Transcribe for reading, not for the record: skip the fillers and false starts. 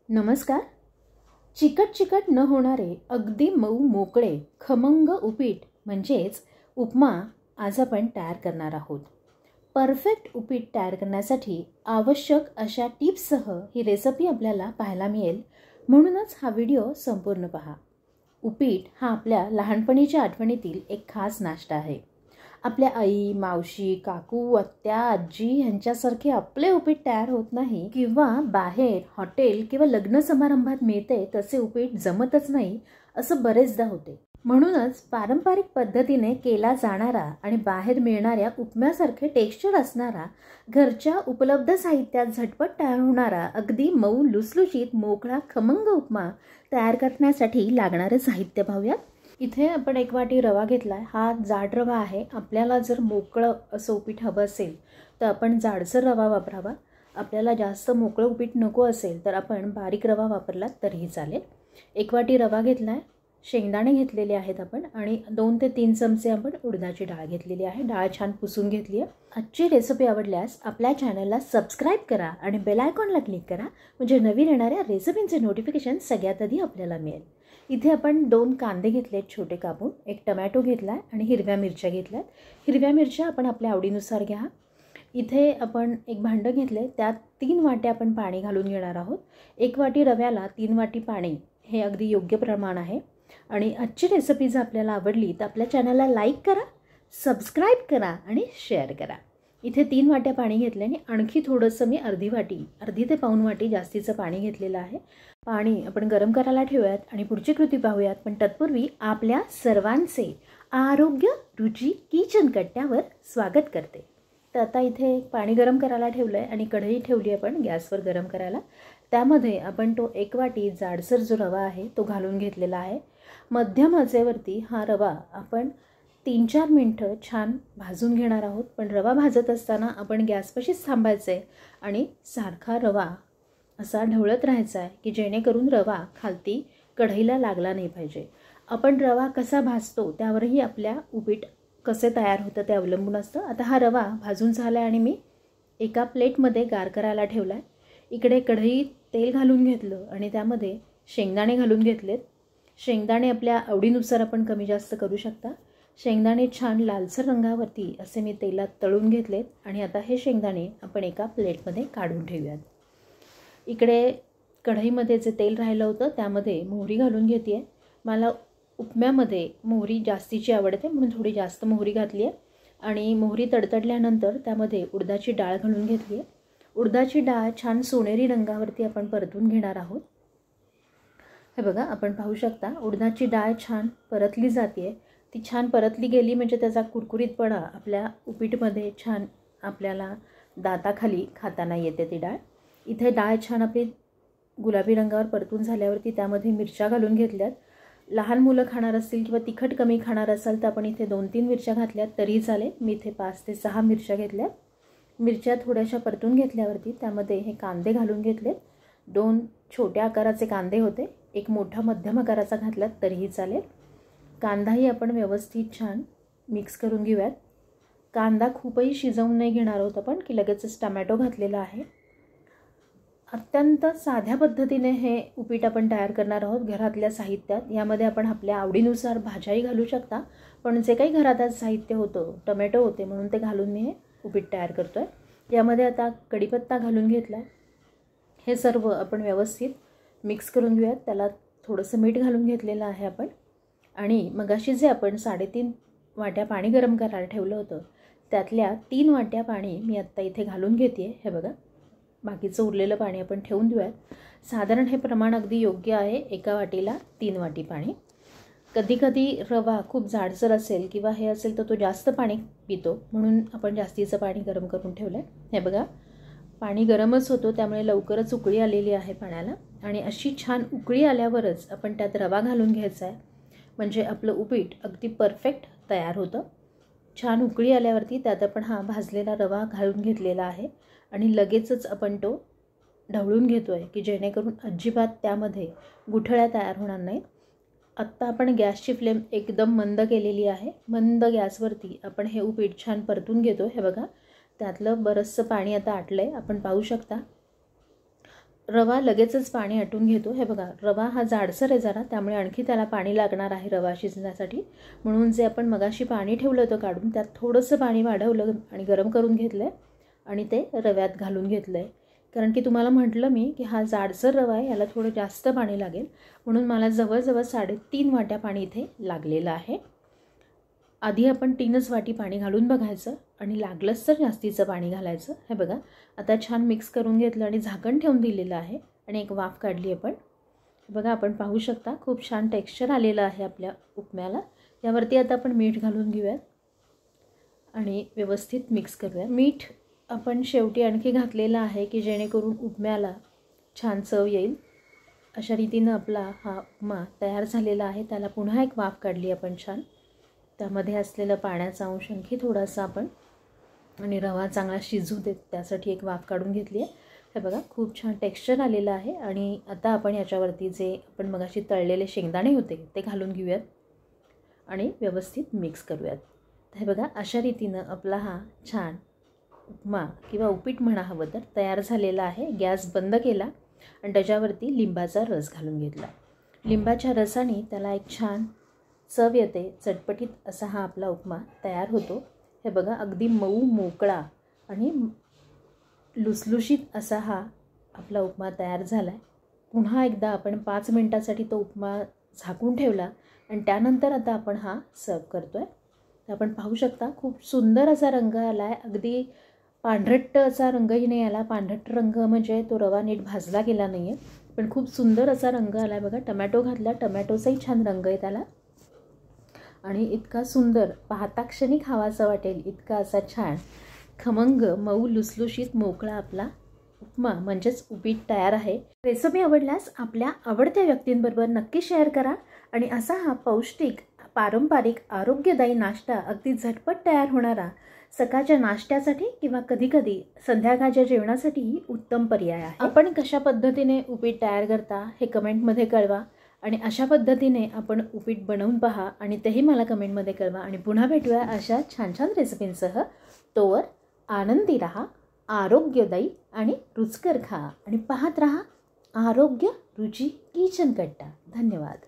नमस्कार. चिकट चिकट न होणारे अगदी मऊ मोकळे खमंग उपीट म्हणजेच उपमा आज आपण तयार करणार आहोत. परफेक्ट उपीट तयार करण्यासाठी आवश्यक अशा टिप्ससह ही रेसिपी आपल्याला पाहायला मिळेल, म्हणूनच हा व्हिडिओ संपूर्ण पहा. उपीट हा आपल्या लहानपणीच्या आठवणीतील एक खास नाश्ता आहे. आपल्या आई, मावशी, काकू, आत्या, आजी यांच्यासारखे आपले उपीट तयार होत नाही किंवा बाहेर हॉटेल किंवा लग्न समारंभात मिळते तसे उपीट जमतच नाही असं बरेचदा होते. म्हणूनच पारंपरिक पद्धतीने केला जाणारा आणि बाहेर मिळणाऱ्या उपम्यासारखे टेक्स्चर असणारा, घरच्या उपलब्ध साहित्यात झटपट तयार होणारा अगदी मऊ लुसलुशीत मोकळा खमंग उपमा तयार करण्यासाठी लागणारे साहित्य पाहूयात. इथे आपण 1 वाटी रवा घेतलाय. हा जाड रवा आहे. आपल्याला जर मोकळं असं उपीट हवं असेल तर आपण जाडसर रवा वापरावा. आपल्याला जास्त मोकळं उपीट नको असेल तर आपण बारीक रवा वापरला तरीही चालेल. 1 वाटी रवा घेतलाय. शेंगदाणे घेतलेले आहेत आपण आणि 2 ते 3 चमचे आपण उडदाची डाळ घेतलेली आहे. डाळ छान पुसून घेतली आहे. आजची रेसिपी आवडल्यास आपल्या चॅनलला सबस्क्राईब करा आणि बेल आयकॉनला क्लिक करा, म्हणजे नवीन येणाऱ्या रेसिपींचे नोटिफिकेशन सगळ्यात आधी आपल्याला मिळेल. इथे आपण 2 कांदे घेतलेत छोटे कापून, 1 टमॅटो घेतलाय आणि हिरव्या मिरच्या घेतल्यात. हिरव्या मिरच्या आपण आपल्या आवडीनुसार घ्या. इथे आपण एक भांडं घेतले, त्यात 3 वाट्या आपण पाणी घालून घेणार आहोत. 1 वाटी रव्याला 3 वाटी पाणी हे अगदी योग्य प्रमाण आहे. आणि आजची रेसिपी जर आपल्याला आवडली तर आपल्या चॅनलला लाईक करा, सबस्क्राईब करा आणि शेअर करा. इथे 3 वाट्या पाणी घेतले आणि आणखी थोडंसं मी अर्धी ते पाऊण वाटी जास्तीचं पाणी घेतलेलं आहे. पाणी आपण गरम करायला ठेवूयात आणि पुढची कृती पाहूयात. पण तत्पूर्वी आपल्या सर्वांचे आरोग्य रुची किचन कट्ट्यावर स्वागत करते. तर आता इथे पाणी गरम करायला ठेवलं आहे आणि कढई ठेवली आपण गॅसवर गरम करायला. त्यामध्ये आपण तो 1 वाटी जाडसर जो रवा आहे तो घालून घेतलेला आहे. मध्यम आचेवरती हा रवा आपण 3-4 मिनटं छान भाजून घेणार आहोत. पण रवा भाजत असताना आपण गॅसपाशीच थांबायचं आहे आणि सारखा रवा असा ढवळत राहायचा आहे की जेणेकरून रवा खालती कढईला लागला नाही पाहिजे. आपण रवा कसा भाजतो त्यावरही आपल्या उपीट कसे तयार होतं ते अवलंबून असतं. आता हा रवा भाजून झाला आणि मी एका प्लेटमध्ये गार करायला ठेवला आहे. इकडे कढईत तेल घालून घेतलं आणि त्यामध्ये शेंगदाणे घालून घेतलेत. शेंगदाणे आपल्या आवडीनुसार आपण कमी जास्त करू शकता. शेंगदाणे छान लालसर रंगावरती असे मी तेलात तळून घेतलेत आणि आता हे शेंगदाणे आपण एका प्लेटमध्ये काढून ठेवूयात. इकडे कढईमध्ये जे तेल राहिलं होतं त्यामध्ये मोहरी घालून घेते आहे. मला उपम्यामध्ये मोहरी जास्तीची आवडते म्हणून थोडी जास्त मोहरी घातली आहे. आणि मोहरी तडतडल्यानंतर त्यामध्ये उडदाची डाळ घालून घेतली आहे. उडदाची डाळ छान सोनेरी रंगावरती आपण परतून घेणार आहोत. हे बघा, आपण पाहू शकता उडदाची डाळ छान परतली जाते. ती छान परतली गेली म्हणजे त्याचा कुरकुरीतपणा आपल्या उपीटमध्ये छान आपल्याला दाताखाली खाताना येते ती डाळ. इथे डाळ छान आपली गुलाबी रंगावर परतून झाल्यावरती त्यामध्ये मिरच्या घालून घेतल्यात. लहान मुलं खाणार असतील किंवा तिखट कमी खाणार असाल तर आपण इथे 2-3 मिरच्या घातल्यात तरी चालेल. मी इथे 5 ते 6 मिरच्या घेतल्यात. मिरच्या थोड्याशा परतून घेतल्यावरती त्यामध्ये हे कांदे घालून घेतलेत. 2 छोट्या आकाराचे कांदे होते, 1 मोठा मध्यम आकाराचा घातलात तरीही चालेल. कांदाही आपण व्यवस्थित छान मिक्स करून घेऊयात. कांदा खूपही शिजवून नाही घेणार आहोत आपण की लगेचच टमॅटो घातलेला आहे. अत्यंत साध्या पद्धतीने हे उपीट आपण तयार करणार आहोत घरातल्या साहित्यात. यामध्ये आपण आपल्या आवडीनुसार भाज्याही घालू शकता, पण जे काही घरात आज साहित्य होतं टमॅटो होते म्हणून ते घालून मी हे उपीट तयार करतो आहे. यामध्ये आता कढीपत्ता घालून घेतला. हे सर्व आपण व्यवस्थित मिक्स करून घेऊयात. त्याला थोडंसं मीठ घालून घेतलेलं आहे आपण. आणि मगाशी जे आपण 3.5 वाट्या पाणी गरम करायला ठेवलं होतं त्यातल्या 3 वाट्या पाणी मी आत्ता इथे घालून घेते आहे. हे बघा, बाकीचं उरलेलं पाणी आपण ठेवून देऊयात. साधारण हे प्रमाण अगदी योग्य आहे. 1 वाटीला 3 वाटी पाणी. कधीकधी रवा खूप जाडसर असेल किंवा हे असेल तर तो जास्त पाणी पितो, म्हणून आपण जास्तीचं पाणी गरम करून ठेवलं आहे. हे बघा, पाणी गरमच होतो त्यामुळे लवकरच उकळी आलेली आहे पाण्याला. आणि अशी छान उकळी आल्यावरच आपण त्यात रवा घालून घ्यायचा आहे, म्हणजे आपलं उपीट अगदी परफेक्ट तयार होतं. छान उकळी आल्यावरती त्यात आपण हा भाजलेला रवा घालून घेतलेला आहे आणि लगेचच आपण तो ढवळून घेतो आहे की जेणेकरून अजिबात त्यामध्ये गुठळ्या तयार होणार नाहीत. आत्ता आपण गॅसची फ्लेम एकदम मंद केलेली आहे. मंद गॅसवरती आपण हे उपीट छान परतून घेतो. हे बघा, त्यातलं बरंचसं पाणी आता आटलं आहे, आपण पाहू शकता. रवा लगेचच पाणी आटून घेतो. हे बघा, रवा हा जाडसर आहे जरा, त्यामुळे आणखी त्याला पाणी लागणार आहे रवा शिजण्यासाठी. म्हणून जे आपण मगाशी पाणी ठेवलं होतं काढून, त्यात थोडंसं पाणी वाढवलं आणि गरम करून घेतलं आहे आणि ते रव्यात घालून घेतलं आहे. कारण की तुम्हाला म्हटलं मी की हा जाडसर रवा आहे, याला थोडं जास्त पाणी लागेल, म्हणून मला जवळजवळ 3.5 वाट्या पाणी इथे लागलेलं आहे. आधी आपण 3च वाटी पाणी घालून बघायचं आणि लागलंच तर जास्तीचं पाणी घालायचं. हे बघा, आता छान मिक्स करून घेतलं आणि झाकण ठेवून दिलेलं आहे आणि एक वाफ काढली आपण. बघा, आपण पाहू शकता खूप छान टेक्स्चर आलेलं आहे आपल्या उपम्याला. यावरती आता आपण मीठ घालून घेऊयात आणि व्यवस्थित मिक्स करूया. मीठ आपण शेवटी आणखी घातलेलं आहे की जेणेकरून उपम्याला छान चव येईल. अशा रीतीनं आपला हा उपमा तयार झालेला आहे. त्याला पुन्हा एक वाफ काढली आपण छान. त्यामध्ये असलेलं पाण्याचा अंश आणखी थोडासा आपण आणि रवा चांगला शिजू देत त्यासाठी एक वाफ काढून घेतली आहे. हे बघा, खूप छान टेक्स्चर आलेलं आहे. आणि आता आपण याच्यावरती जे आपण मगाशी तळलेले शेंगदाणे होते ते घालून घेऊयात आणि व्यवस्थित मिक्स करूयात. हे बघा, अशा रीतीनं आपला हा छान उपमा किंवा उपीट म्हणा हवं तर तयार झालेला आहे. गॅस बंद केला आणि त्याच्यावरती लिंबाचा रस घालून घेतला. लिंबाच्या रसाने त्याला एक छान चव येते. चटपटीत असा हा आपला उपमा तयार होतो. हे बघा, अगदी मऊ मोकळा आणि लुसलुशीत असा हा आपला उपमा तयार झाला आहे. पुन्हा एकदा आपण 5 मिनिटासाठी तो उपमा झाकून ठेवला आणि त्यानंतर आता आपण हा सर्व करतो आहे. तर आपण पाहू शकता खूप सुंदर असा रंग आला आहे. अगदी पांढरट असा रंगही नाही आला. पांढरट रंग म्हणजे तो रवा नीट भाजला गेला नाही आहे, पण खूप सुंदर असा रंग आला आहे. बघा, टमॅटो घातला, टमॅटोचाही छान रंग आहे त्याला आणि इतका सुंदर, पाहता क्षणी खावासा वाटेल इतका असा छान खमंग मऊ लुसलुशीत मोकळा आपला उपमा म्हणजेच उपीट तयार आहे. रेसिपी आवडल्यास आपल्या आवडत्या व्यक्तींबरोबर नक्की शेअर करा आणि असा हा पौष्टिक पारंपरिक आरोग्यदायी नाश्ता अगदी झटपट तयार होणारा सकाळच्या नाश्त्यासाठी किंवा कधीकधी संध्याकाळच्या जेवणासाठीही उत्तम पर्याय आहे. आपण कशा पद्धतीने उपीट तयार करता हे कमेंटमध्ये कळवा आणि अशा पद्धतीने आपण उपीट बनवून पहा आणि तेही मला कमेंटमध्ये कळवा. आणि पुन्हा भेटूया अशा छान छान रेसिपींसह. तोवर आनंदी रहा, आरोग्यदायी आणि रुचकर खा आणि पाहत रहा आरोग्य रुची किचन कट्टा. धन्यवाद.